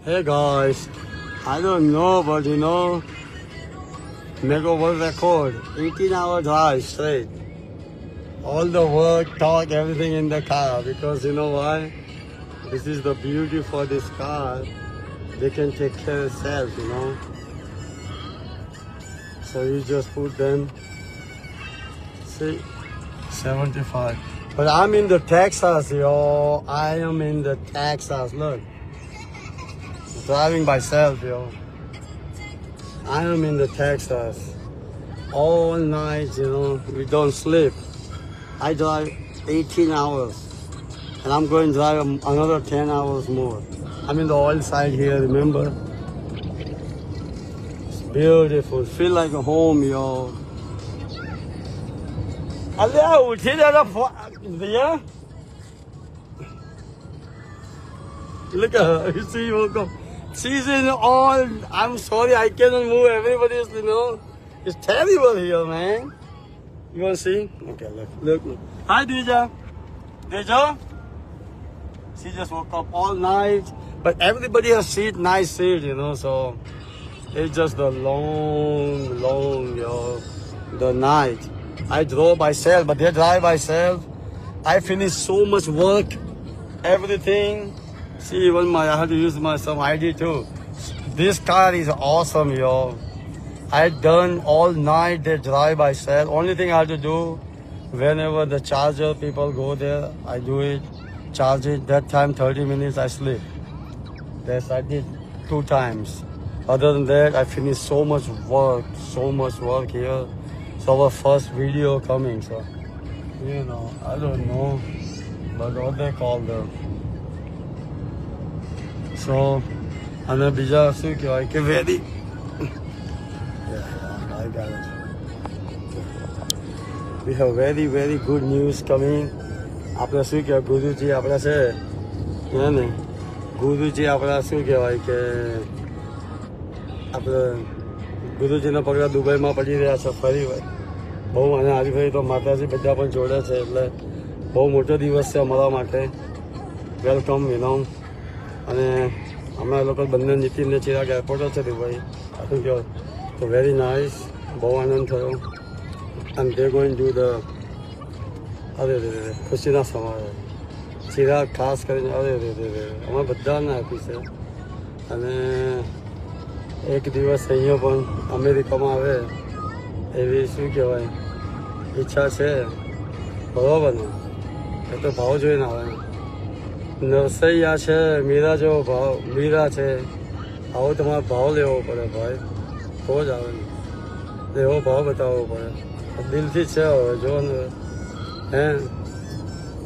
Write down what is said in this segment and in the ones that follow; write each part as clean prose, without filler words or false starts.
Hey guys, I don't know, but you know, make a world record. 18-hour drive straight. All the work, talk, everything in the car. Because you know why? This is the beauty for this car. They can take care of themselves, you know. So you just put them, see, 75. But I'm in the Texas, yo. I am in the Texas, look. Driving myself, yo. I am in the Texas. All night, you know, we don't sleep. I drive 18 hours. And I'm going to drive another 10 hours more. I'm in the oil side here, remember? It's beautiful. Feel like a home, yo. Hello, yeah? Look at her. You see, welcome. She's in all. I'm sorry, I cannot move. Everybody is, you know, it's terrible here, man. You want to see? Okay, look. Hi, Deja. Deja? She just woke up all night. But everybody has seat, nice seat, you know, so it's just the long, yo, the night. I drove myself, but they drive myself. I finished so much work, everything. See, even I had to use my some ID too. This car is awesome, yo. I done all night. They drive myself. Only thing I have to do, whenever the charger people go there, I do it, charge it. That time 30 minutes I sleep. That's I did 2 times. Other than that, I finished so much work here. So our first video coming, so you know, I don't know, but what they call them. So, અને બીજા શું કહેવાય કે very I got it. We have very good news coming. આપણે શું કહેવાય ગુરુજી આપણા છે હે ને ગુરુજી આપણા શું કહેવાય કે આપણે ગુરુજીના પગલા દુબઈમાં પડી રહ્યા છે ફરી વાર બહુ અને હરીફરી તો માતાજી બધા પણ જોડે છે એટલે બહુ મોટો દિવસ છે અમારા માટે વેલકમ યુ નો અને અમે લોકો બંને નીતિનને ચિરાગ એરપોર્ટ છે દુબઈ શું કહો તો વેરી નાઇસ બહુ આનંદ થયો અને દે ગોઈંગ ટુ ધ અરે ખુશીના સમારોહ ચિરાગ ખાસ કરીને અરે અમે બધાને આપી છે અને એક દિવસ અહીંયા પણ અમેરિકામાં આવે એવી શું કહેવાય ઈચ્છા છે બરાબર ને એ તો ભાવ જોઈને આવે નરસૈયા છે મીરા જેવો ભાવ મીરા છે આવો તમારે ભાવ લેવો પડે ભાઈ તો જ આવે ને એવો ભાવ બતાવવો પડે દિલથી જ છે હવે જો ને હે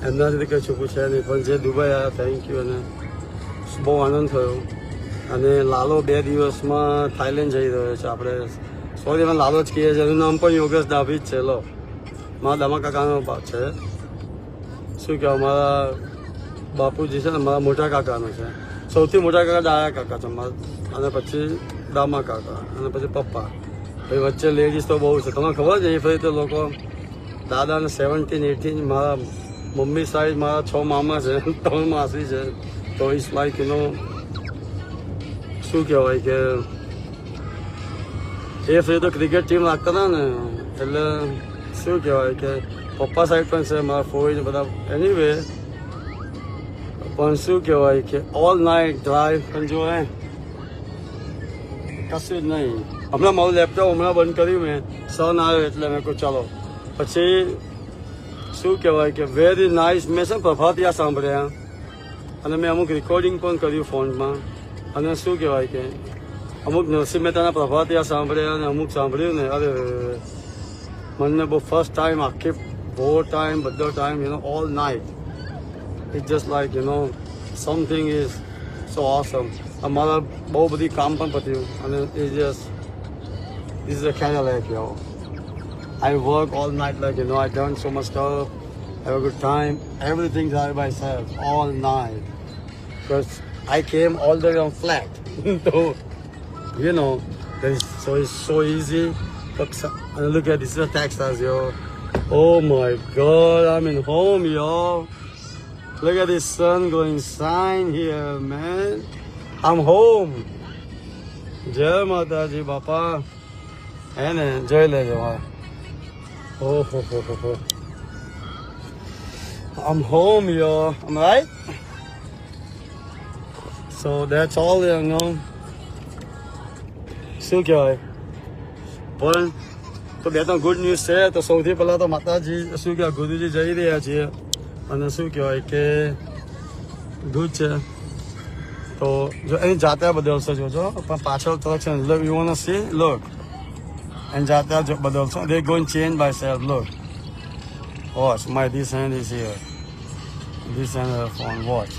એમનાથી કંઈ છૂપું છે નહીં પણ જે દુબઈ આવ્યા થેન્ક યુ અને બહુ આનંદ થયો અને લાલો 2 દિવસમાં થાઈલેન્ડ જઈ રહ્યો છે આપણે સોરી અમે લાલો જ કહીએ છીએ એનું નામ પણ યોગેશ ડાભી જ છે લો મારા દામા કાકાનો છે શું કહેવાય અમારા બાપુજી છે ને મારા મોટા કાકાનો છે સૌથી મોટા કાકા ડાયા કાકા છે મારા અને પછી દામા કાકા અને પછી પપ્પા પછી વચ્ચે લેડીઝ તો બહુ છે તમને ખબર છે એ ફરી તો લોકો દાદાને 17, 18 મારા મમ્મી સાઈડ મારા 6 મામા છે 3 માસી છે તો ઇટ્સ લાઈક યુ નો શું કહેવાય કે એ ફરી તો ક્રિકેટ ટીમ રાખતા હતા ને એટલે શું કહેવાય કે પપ્પા સાઈડ પણ છે મારા ફોઈ બધા એનીવે પણ શું કહેવાય કે ઓલ નાઇટ ડ્રાઈવ પણ જો હે કશું જ નહીં હમણાં મારું લેપટોપ હમણાં બંધ કર્યું મેં સન આવ્યો એટલે મેં કહું ચાલો પછી શું કહેવાય કે વેરી નાઇસ મેં છે ને પ્રભાતિયા સાંભળ્યા અને મેં અમુક રેકોર્ડિંગ પણ કર્યું ફોનમાં અને શું કહેવાય કે અમુક નરસિંહ મહેતાના પ્રભાતિયા સાંભળ્યા અને અમુક સાંભળ્યું ને અરે મને બહુ ફર્સ્ટ ટાઈમ આખી બહુ ટાઈમ બધો time you know all night it just like you know something is so awesome અમારા બહુ બધી કામ પણ પત્યું અને it just this is a career life yo I work all night like you know I done so much stuff have a good time everything by myself all night because I came all the way on flat so you know so it's so easy and look at this is a Texas yo oh my god I'm in home yo look at this sun going shine here man આમ home. જય માતાજી બાપા. હે ને જોઈ લેજો. ઓહો હો. I'm home, yo. I'm right. So that's all, you know. શું કહેવાય પણ તો બે ત્રણ ગુડ ન્યૂઝ છે. તો સૌથી પહેલાં તો માતાજી શું કહેવાય ગુરુજી જઈ રહ્યા છીએ અને શું કહેવાય કે ગુડ છે. તો જો એની જાતે બદલશે જોજો પણ પાછળ તરફ છે look you wanna see look એની જાતે બદલશે. they going change by self. look watch my this hand is here, this hand of the phone. watch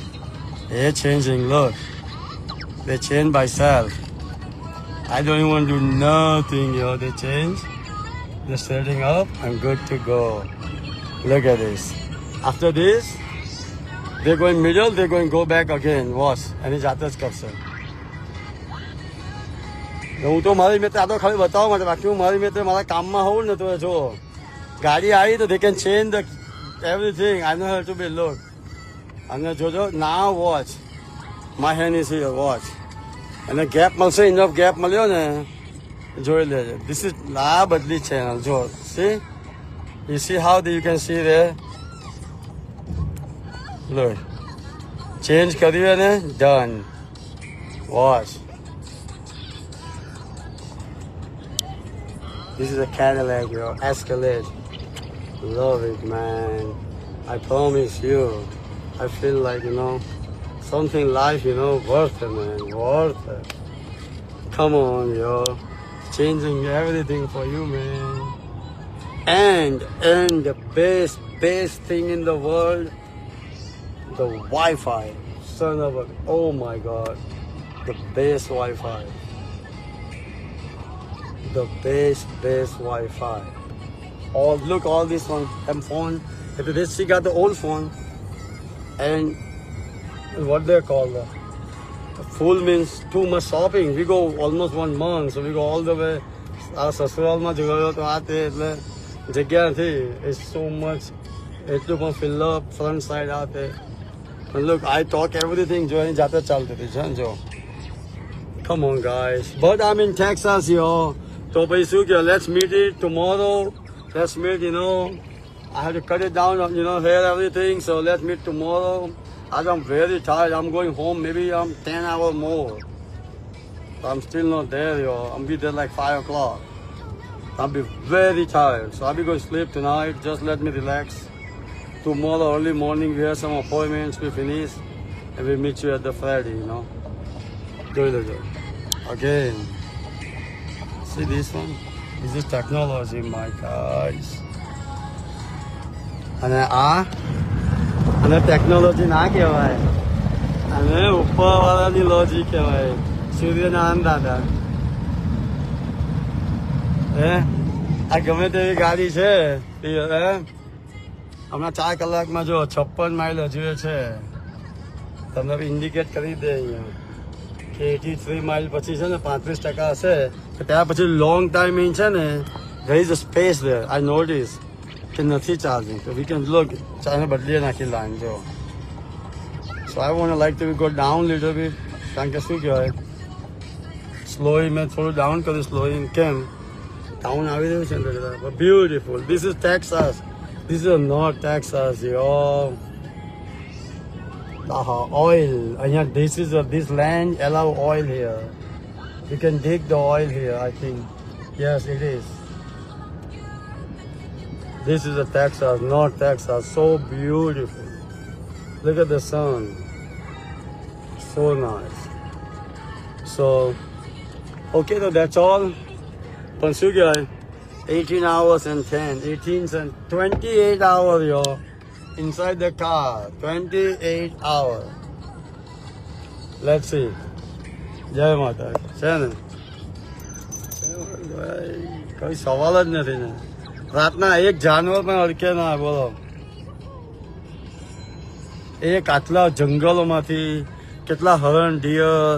they're changing. look they change by self. I don't even do nothing, yo. They change. They're setting up. I'm good to go. Look at this. After this, they're going middle. They're going go back again. Watch. And it's just capsule. હું તો મારી મેં આ તો ખાલી બતાવવા માટે બાકી હું મારી મેં મારા કામમાં હોઉં ને તો જો ગાડી આવી તો they can change the everything. I know how to be look. અને જોજો now watch. My hand is here. watch. અને ગેપ મળશે ઇનફ ગેપ મળ્યો ને જોઈ લેજો. ધીસ ઇઝ આ બદલી ચેનલ જો C you C how you can see રે લોક ચેન્જ કર્યું ને done. Watch this is a Cadillac, yo. Escalade. Love it, man. I promise you. I feel like, you know, something life, you know, worth it, man, worth it. Come on, yo, changing everything for you, man. And the best thing in the world, the Wi-Fi. Son of a, oh my God, the best Wi-Fi. The best Wi-Fi. All look, all this one, phone. After this, she got the old phone, and what they call the full means too much shopping. We go almost 1 month, so we go all the way. આ સસુરાલમાં જોયો તો આ તે એટલે જગ્યા નથી. It's so much. એટલું પણ fill up front side આ તે. And look, I talk everything જો એની જાતે ચાલતી હતી જો. Come on guys. But I'm in Texas, yo. તો પછી શું કહે let's meet it tomorrow. Let's meet, you know. I have to cut it down, you know, hair everything. So let's meet tomorrow. I'm very tired. I'm going home. Maybe I'm 10 hours more. I'm still not there, yo. I'll be there like 5 o'clock. I'll be very tired. So I'll be going to sleep tonight. Just let me relax. Tomorrow early morning we have some appointments. We finish and we meet you at the Friday, you know. Do it again. Again. See this one? This is technology, my guys. And અને technology ના કહેવાય અને ઉપરવાળાની લોજી કહેવાય. સૂર્યનારાયણ દાદા હે આ ગમે તેવી ગાડી છે હમણાં 4 કલાકમાં જો 56 માઇલ હજુ છે. તમને ઇન્ડિકેટ કરી દે અહીંયા કે 83 માઇલ પછી છે ને 35% હશે. ત્યાર પછી લોંગ ટાઈમ છે ને there is a space there. I noticed કે નથી ચાર્જિંગ. તો વી કેન લુક ચાને બદલીએ નાખી લાઈન જો. So I want like to go down little bit. કારણ કે શું કહેવાય સ્લોઈ મેં થોડું ડાઉન કર્યું. સ્લોઈ કેમ ડાઉન આવી રહ્યું છે ને beautiful. This is Texas. This is not Texas, yo. Oil અહીંયા this land allow oil here. You can dig the oil here, I think. Yes, it is. This is a Texas, not Texas. So beautiful. Look at the sun. So nice. So, okay, so that's all. But શું કહેવાય 18 hours and 28 hours, yo. Inside the car. 28 hours. Let's see. જય માતા છે ને કઈ સવાલ જ નથી ને. રાતના એક જાનવર પણ અડકે ના બોલો. એક આટલા જંગલોમાંથી કેટલા હરણ ડિયર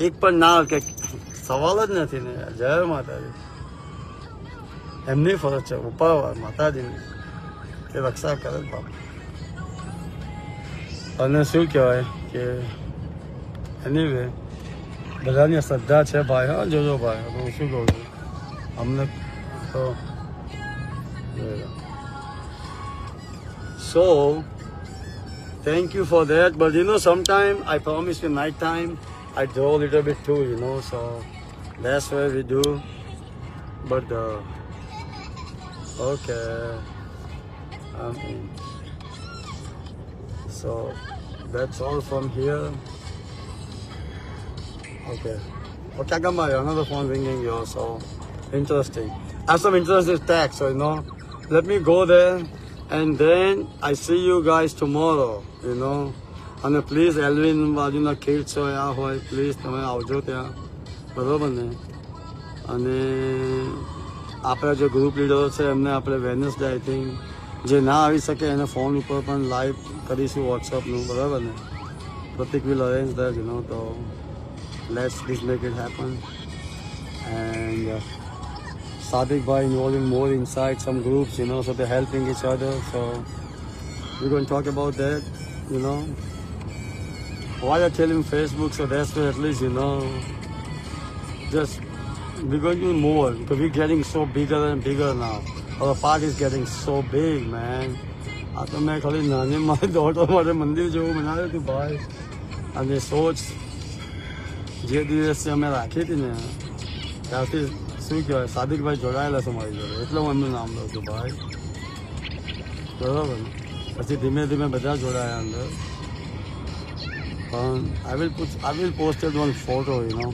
એક પણ ના અડકે. સવાલ જ નથી ને. જય માતાજી. એમની ફરજ છે ઉપાડવા માતાજીની કે રક્ષા કરે બાપ. અને શું કહેવાય કે એનીવે બધાની શ્રદ્ધા છે ભાઈ. હા જોજો ભાઈ, હું શું કહું છું અમને તો. So thank you for that, but you know sometime I promise you night time I draw a little bit too, you know, so that's what we do. But okay, so that's all from here. Okay, Gamaya, another phone ringing here, so interesting. I have some interesting text, so you know, let me go there. And then I see you guys tomorrow, you know. And please, Elvin, બાજુના kids હોય please તમે આવજો ત્યાં, બરાબર ને. અને આપણા જે ગ્રુપ લીડરો છે એમને આપણે વેનસડે આઈ થિંક જે ના આવી શકે એને ફોન ઉપર પણ લાઈવ કરીશું વોટ્સઅપનું, બરાબર ને. Pratik will arrange that, you know. તો let's please make it happen. And Sadiq bhai involving more inside some groups, you know, so they're helping each other. So we're going to talk about that, you know. Why I tell him Facebook, so that's why at least, you know, just we're going to do more because we're getting so bigger and bigger now. Our park is getting so big, man. આ તો મેં ખાલી નાની મારી daughter માટે મંદિર જેવું બનાવ્યું હતું ભાઈ. અને સોચ જે દિવસે અમે રાખી હતી ને ત્યારથી શું કહેવાય સાદિકભાઈ જોડાયેલા છે મારી જોડે, એટલે હું એમનું નામ લઉં છું ભાઈ, બરાબર. પછી ધીમે ધીમે બધા જોડાયા અંદર. પણ I will post it one photo, you know.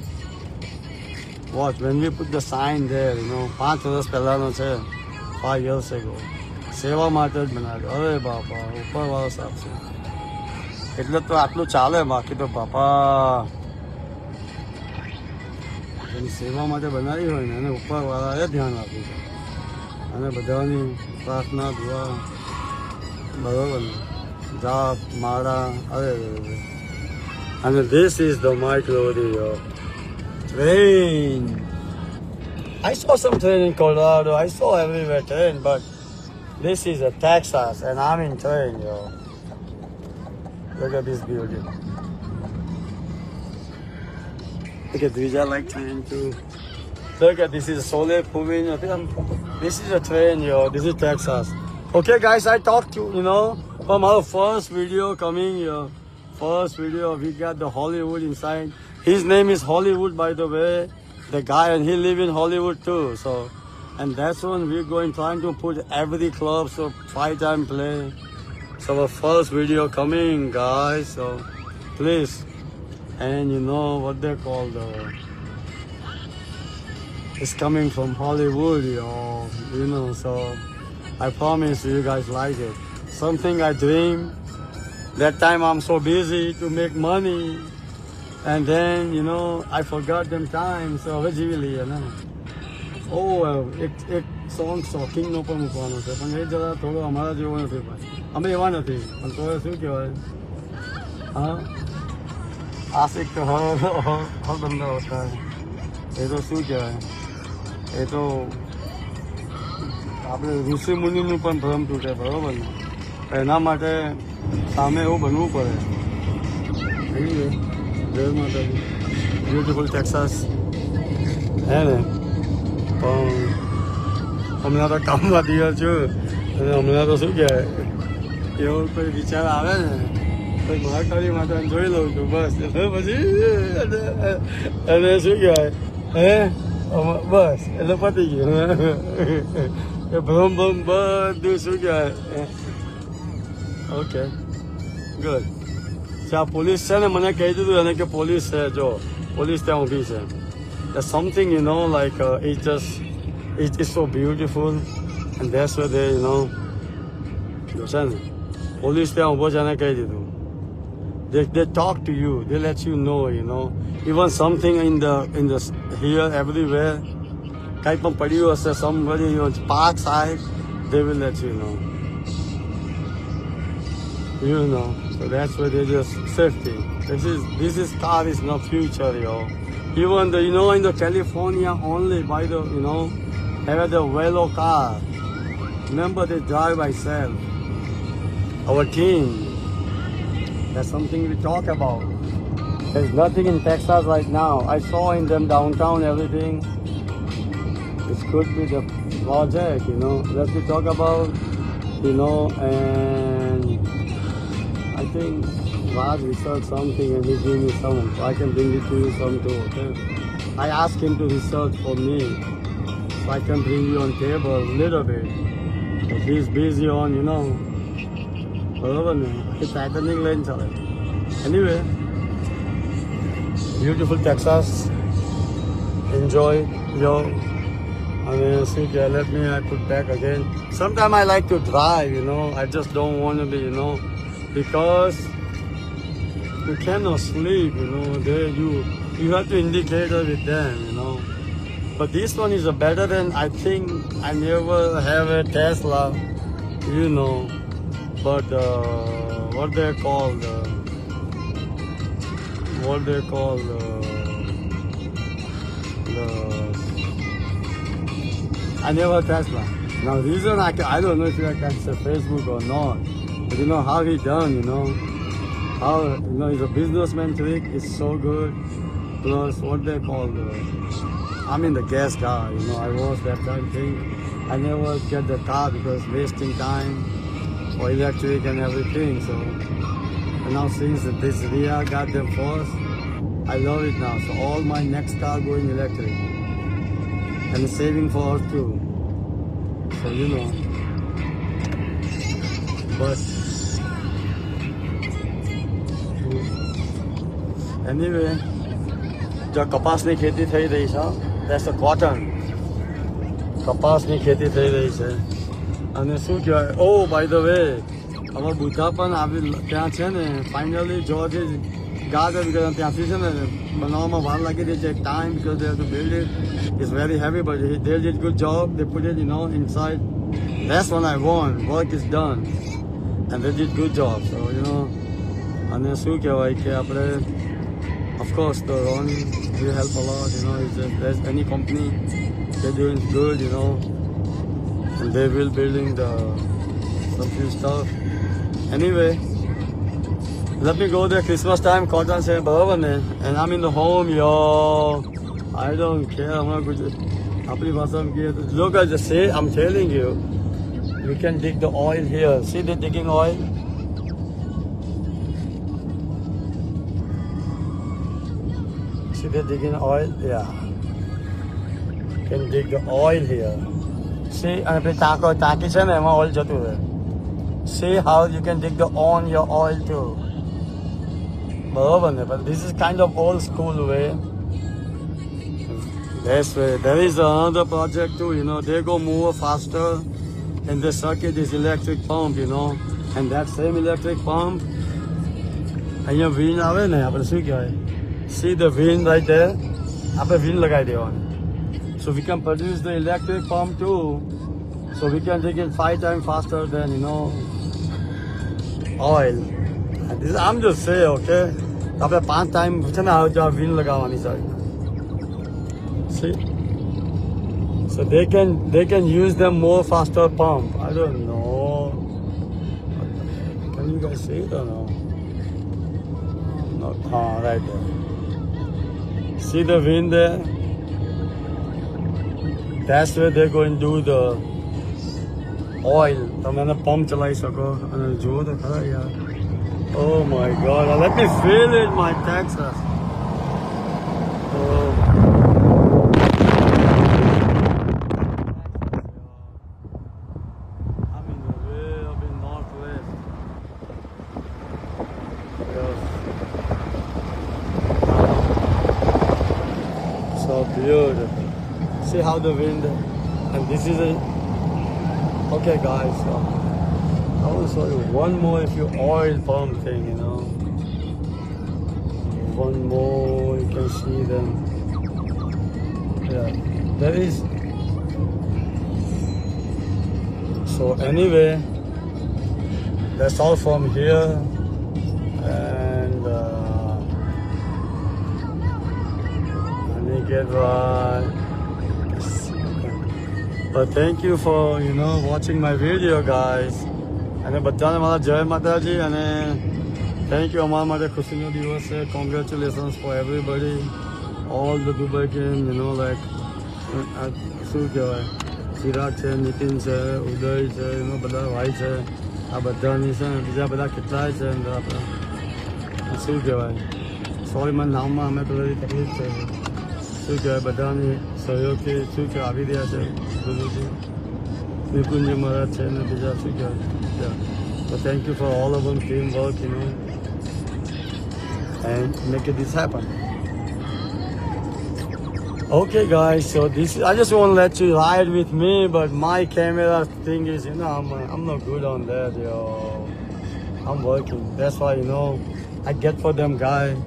Watch when we put the sign there, you know. 5 વર્ષ પહેલાંનો છે, 5 years ago. સેવા માટે જ બનાવ્યો. અરે બાપા, ઉપરવાળો સાહેબ છે એટલે તો આટલું ચાલે, બાકી તો બાપા એની સેવા માટે બનાવી હોય ને એને ઉપરવાળાએ ધ્યાન આપ્યું છે. અને બધાની પ્રાર્થના દુઆ, બરાબર ને, જાપ માળા. અરે અને this is the my glory train. I saw some train in Colorado, I saw everywhere train, but this is a Texas and I'm in train, yo. Look at this beauty. Look at these, I like train too. Look at this, is Soleil Puvin. This is a train, yo. This is Texas. Okay, guys, I talked to you know from our first video coming here. First video, we got the Hollywood inside. His name is Hollywood, by the way. The guy, and he live in Hollywood too. So, and that's when we're going trying to put every club so 5-time play. So our first video coming, guys. So please. And you know what they call it's coming from Hollywood, you know, so I promise you guys like it. Something I dream. That time I'm so busy to make money, and then, you know, I forgot them time, so eventually, you know. એક song શોકિંગનો પણ મૂકવાનો છે, પણ એ જરા થોડો અમારા જેવો નથી ભાઈ, અમે એવા નથી, પણ તો શું કહેવાય, હા આશિક તો હર બંદા હોતા હૈ. એ તો શું કહેવાય, એ તો આપણે ઋષિ મુનિનું પણ ભ્રમ તૂટે, બરાબર ને. એના માટે સામે એવું બનવું પડે. જય માતાજી. બ્યુટીફુલ ટેક્સાસ હે ને. પણ હમણાં તો કામમાં દિવસ છું અને હમણાં તો શું કહેવાય એવો કોઈ વિચાર આવે ને તો મહાકાળી માતાને જોઈ લઉં છું બસ. એટલે પછી અને શું કહેવાય હે બસ એટલે પતી ગયું. એ ભ્રમ બધું શું કહેવાય. Okay good. આ પોલીસ છે ને મને કહી દીધું એને કે પોલીસ છે, જો પોલીસ ત્યાં ઊભી છે. There's something, you know, like it's so beautiful, and that's where they, you know, police there ઊભો છે એને કહી દીધું. They talk to you, they let you know, you know, even something in the here everywhere, કંઈ પણ પડ્યું હશે, somebody on park side, they will let you know. You know, so that's where they just safety. This is car is not future, yo. Even the, you know, in the California only by the, you know, have the Velo car. Remember, they drive myself. Our team. That's something we talk about. There's nothing in Texas right now. I saw in them downtown everything. It could be the project, you know, that we talk about, you know, and I think Raj researched something and he gave me some, so I can bring it to you some too, okay? I asked him to research for me, so I can bring you on table a little bit. But he's busy on, you know, બરોબર ને ટાઇટનિક લઈને ચાલે. Anyway, beautiful Texas. Enjoy your, let me I put back again. Sometimes I like to drive, you know. I just don't want to be, you know, because you cannot sleep, you know. There you have to indicate it with them, you know. But this one is a better than, I think I never have a Tesla, you know. But what they call I never Tesla. Now reason I don't know if I can say Facebook or not, but you know how he done, you know, how, you know, he's a businessman trick. It's so good. Plus what they call the gas car, you know. I was that kind of thing. I never get the car because wasting time for electric and everything. So and now since this Ria got them first, I love it now. So all my next car going electric. And saving for us too. So you know. But anyway, જો કપાસની ખેતી થઈ રહી છે, that's a cotton. કપાસની ખેતી થઈ રહી છે. અને શું કહેવાય, ઓ બાય ધ વે, હવે બુધા પણ આવી ત્યાં છે ને, ફાઇનલી જોવાથી ગાર્ડન ત્યાંથી છે ને બનાવવામાં વાર લાગી રહી છે, time because they have to build it. It's very heavy, but they did good job. They put it, you know, inside. That's what I want. Work is done, and they did good job. So you know, અને શું કહેવાય કે આપણે, of course, the Ronnie will help a lot. You know, it's just, there's any company, they're doing good. You know, and they will building some few stuff. Anyway, let me go there. Christmas time, cotton say બરાબર ને, and I'm in the home, yo. I don't care. I'm not good. આપણી ભાષામાં કહીએ તો, look at the say. I'm telling you, you can dig the oil here. See the digging oil. See the digging oil? Yeah. You can dig the oil here. See, અને પેલી ટાંકી છે ને એમાં ઓઇલ જતું રહે. See how you can dig the on your oil too. બરાબર ને? But this is kind of old school way. That's way. There is another project too, you know. They go more faster, and the circuit is electric pump, you know. And that same electric pump, અહીંયા wind આવે ને, આપણે શું કહેવાય? See the wind right there? આપણે wind લગાવી દેવાનું. So we can produce the electric pump too. So we can take it 5 times faster than, you know, oil. And this, I'm just saying, okay? આપણે 5 times છે ને આ wind લગાવવાની છે. See, so they can use them more faster pump. I don't know. Can you guys see it or no? No, right there. See the wind there? That's where they're going to do the oil. તમે એને pump ચલાવી શકો અને જુઓ તો ખરા યાર. Oh my God! Let me feel it, my Texas. Oh. So beautiful. See how the wind, and this is a, okay guys, so I will show you one more if you oil pump thing, you know. One more, you can see them. Yeah, there is. So anyway, that's all from here, and get right. But thank you for, you know, watching my video, guys. અને બધાને મારા જય માતાજી અને thank you. અમારા માટે ખુશીનો દિવસ છે. Congratulations four everybody, all the Dubai team, you know like શું કહેવાય, ચિરાગ છે, નીતિન છે, ઉદય છે, એનો બધા ભાઈ છે, આ બધાની છે ને બીજા બધા કેટલાય છે અંદર આપણે શું કહેવાય, સોરી મને નામમાં અમે પેલી તકલીફ છે, શું કહેવાય, બધાની સહયોગથી શું કે આવી રહ્યા છે બધું નિકુંજ મહારાજ છે ને બીજા શું કહેવાય. So thank you for all of them teamwork, you know, and making this happen. Okay guys, so this I just want to let you ride with me, but my camera thing is, you know, I'm not good on that, yo. I'm working. That's why, you know, I get for them guys.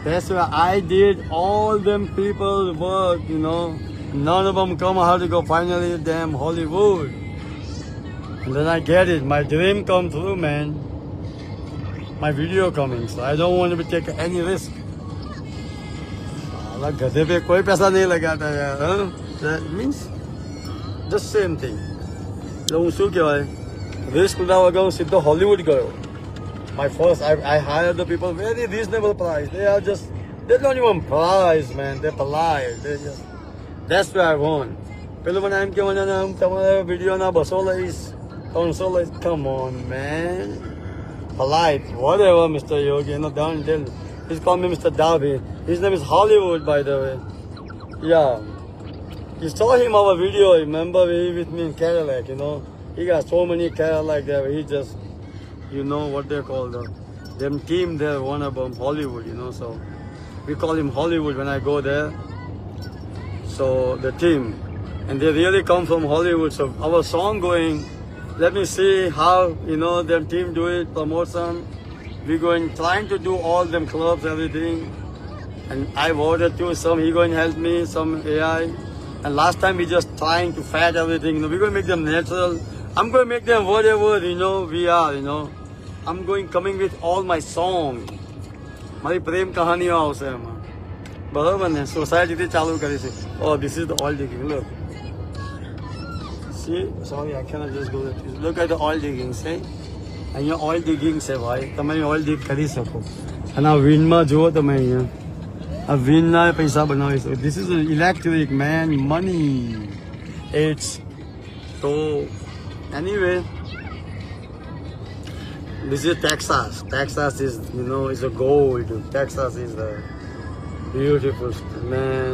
That's why I did all them people work, you know. None of them come out to go finally damn Hollywood. And then I get it. My dream come through, man. My video coming, so I don't want to take any risk. गधे पे कोई पैसा नहीं लगाता यार. That means the same thing. એટલે હું શું કહેવાય, રિસ્ક લીધા વગર હું સીધો હોલિવૂડ ગયો. My first, I hired the people very reasonable price. They're not even price, man. They're polite. That's what I want. પેલું મને એમ કે મને તમારા વિડીયોના 200 લઈશ, 300 લઈશ. Come on, man. Polite, whatever, Mr. Yogi. You know, don't tell. He's called me Mr. Darby. His name is Hollywood, by the way. Yeah. You saw him our video, remember, he with me in Cadillac, you know. He got so many Cadillac there, he just, you know what they call them team there, one of them, Hollywood, you know, so we call him Hollywood when I go there. So the team, and they really come from Hollywood, so our song going, let me see how, you know, their team do it, promotion. We're going, trying to do all them clubs, everything. And I ordered too, some he going to help me, some AI. And last time we just trying to fat everything, you know, we're going to make them natural. I'm going to make them whatever, you know, we are, you know. I'm coming with all my songs. મારી પ્રેમ કહાનીઓ આવશે એમાં, બરાબર ને, સોસાયટીથી ચાલુ કરીશું. Oh, this is the oil digging, look. See, sorry, I cannot just go there. Look at the oil digging, see? અહીંયા oil ડિગિંગ છે ભાઈ, તમે ઓઇલ ડિગ કરી શકો. અને આ વિન્ડમાં જુઓ તમે, અહીંયા આ વિન્ડના પૈસા બનાવી શકો. This is electric man money it's. તો anyway, this is Texas. Texas is, you know, is a gold. Texas is a beautiful, man.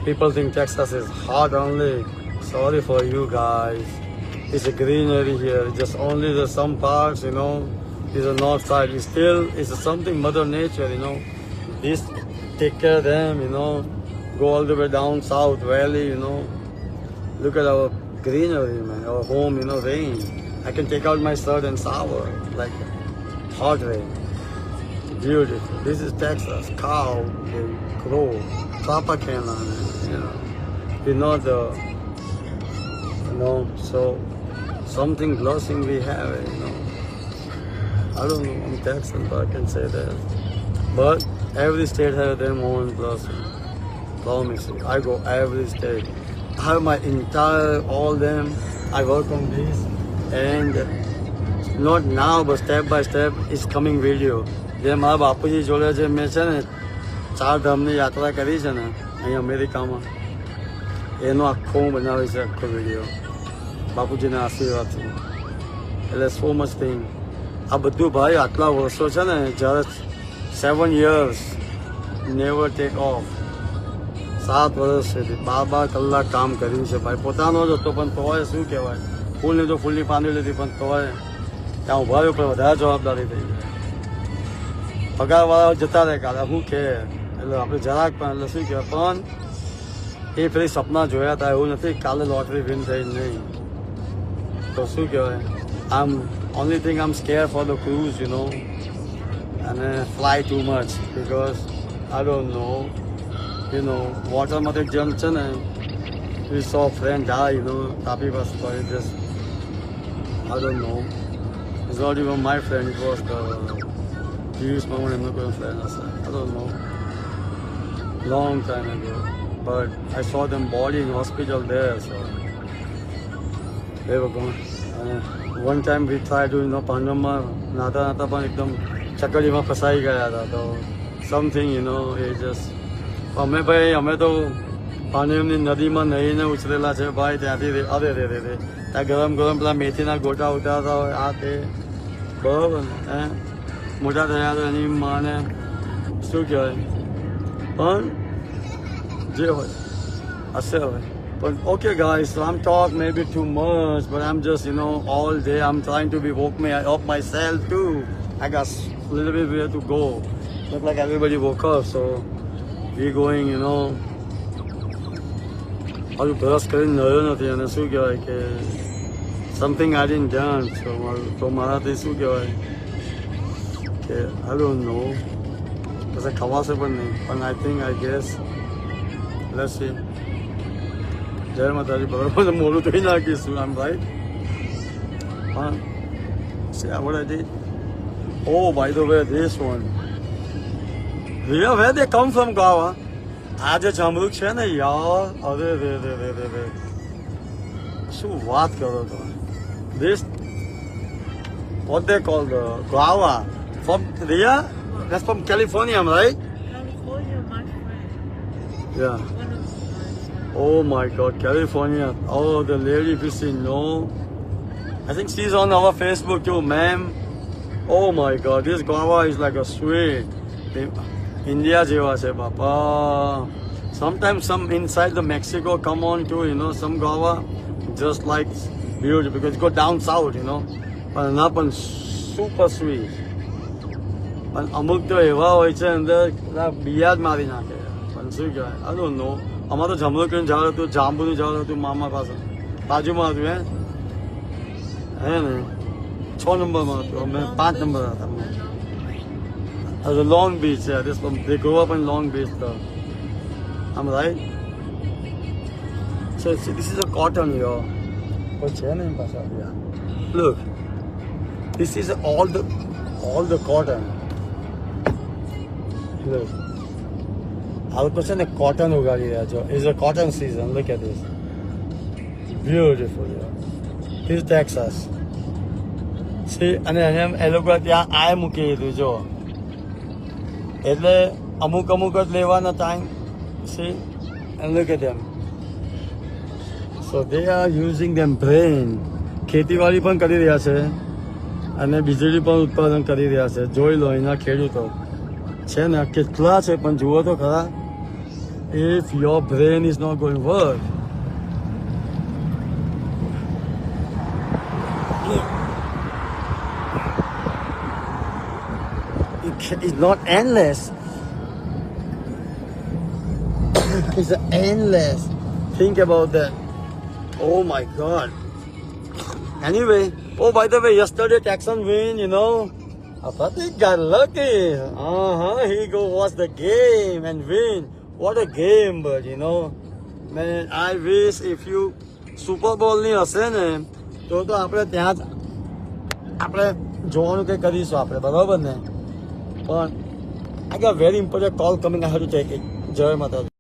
People think Texas is hot only. Sorry for you guys. It's a greenery here. Just only the some parts, you know, is the north side. It's something Mother Nature, you know. This take care of them, you know. Go all the way down south valley, you know. Look at our greenery, man. Our home, you know, rain. I can take out my shirt and shower like hot rain. Beautiful. This is Texas. Cow, crow, Tropicana, you know. You know the, you know, so. Something blessing we have, you know. I don't know, I'm Texan, but I can say that. But every state has their own blessing. Promise you. I go every state. I have my entire, all them. I work on this. And not now, but step by step, it's coming video. જે મારા બાપુજી જોડે જે મેં છે ને 4 ધામની યાત્રા કરી છે ને અહીં અમેરિકામાં, એનો આખો હું બનાવી છે, આખો વિડીયો. બાપુજીના આશીર્વાદથી. એટલે સો મચ થિંગ. આ બધું ભાઈ આટલા વર્ષો છે ને, જ્યારે 7 years નેવર ટેક ઓફ, 7 વર્ષ સુધી 12 કલાક કામ કર્યું છે ભાઈ. પોતાનો જ હતો પણ તોય શું કહેવાય, ફૂલની તો ફૂલની પાંદડી લીધી પણ તોય ત્યાં ઉભા રહ્યો પણ વધારે જવાબદારી થઈ જાય. પગારવાળા જતા રહે કાલે શું કહે, એટલે આપણે જરાક પણ એટલે શું કહેવાય, પણ એ પેલી સપના જોયા હતા એવું નથી કાલે લોટરી વિન થઈ નહીં. તો શું કહેવાય, only thing I'm scared for the cruise, you know, and fly too much because I don't know, you know, waterમાં તો જમ્પ છે ને, we saw friend die, you know, Tapi was for this, I don't know, it's not even my friend, it was the Piyush Maman, I'm not going to friend, I don't know, long time ago, but I saw them body in hospital there, so they were gone. One time we tried to, you know, Panama, nata પણ એકદમ ચકડીમાં ફસાઈ ગયા હતા તો something you know A just અમે તો પાણીની નદીમાં નહીને ઉછરેલા છે ભાઈ ત્યાંથી અરે રે ત્યાં ગરમ ગરમ પેલા મેથીના ગોટા ઉતારતા હોય આ તે બરાબર ને હે મોટા થયા તો એની માને શું કહેવાય પણ જે હોય હશે હવે પણ okay guys so I'm talk maybe too much but I'm just all day I'm trying to be woke me up myself too I got a little bit where to go look like everybody woke up so we going હજુ brush કરીને નળ્યો નથી અને શું કહેવાય કે something I didn't done તો મારાથી શું કહેવાય કે આઈ ડોન્ટ નો પછી ખવાશે પણ નહીં પણ I think I guess let's see જય માતાજી બરાબર મોડું થઈ નાખીશું આમ રાઈટ હા see what I did oh by the way this one where they come from Goa આ જે જામરૂક છે ને યાર અરે રે શું વાત કરો તમે this what they call the guava from Ria that's from California right California, my friend. yeah One of the oh my god California oh the lady if you see no I think she's on our Facebook too ma'am oh my god this guava is like a sweet India જેવા છે બાપા sometimes some inside the Mexico come on too some guava just like beautiful because go down south પણ ના પણ super sweet પણ અમુક તો એવા હોય છે અંદર બિયા જ મારી નાખે પણ શું કહેવાય I don't know અમારે તો જમરૂકનું ઝાડ હતું જાંબુનું ઝાડ હતું મામા પાસે બાજુમાં હતું હે ને 6 નંબરમાં હતું અમે 5 નંબર હતા The Long Beach, yeah. They grew up in Long Beach, though. I'm right. So this is a cotton here. Yeah. Look, this is all the cotton. Look, I would say the cotton ugadi hai jo. It's a cotton season. Look at this. Beautiful, yeah. This is Texas. See, and then I look at ત્યાં આ મૂકી દીધું જો. એટલે અમુક જ લેવાના time see and look at them so they are using them brain ખેતીવાડી પણ કરી રહ્યા છે અને વીજળી પણ ઉત્પાદન કરી રહ્યા છે જોઈ લો એના ખેડૂતો છે ને કેટલા છે પણ જુઓ તો ખરા if your brain is not going to work it's not endless. It's endless. Think about that. Oh my God. Anyway, oh by the way, yesterday Texan win, I thought he got lucky. He go watch the game and win. What a game, but man, I wish if you Super Bowl ની હશે ને તો આપણે ત્યાં જ આપણે જોવાનું કંઈ કરીશું આપણે બરાબર ને પણ I got very important call coming. I have to take it. Jai Mata.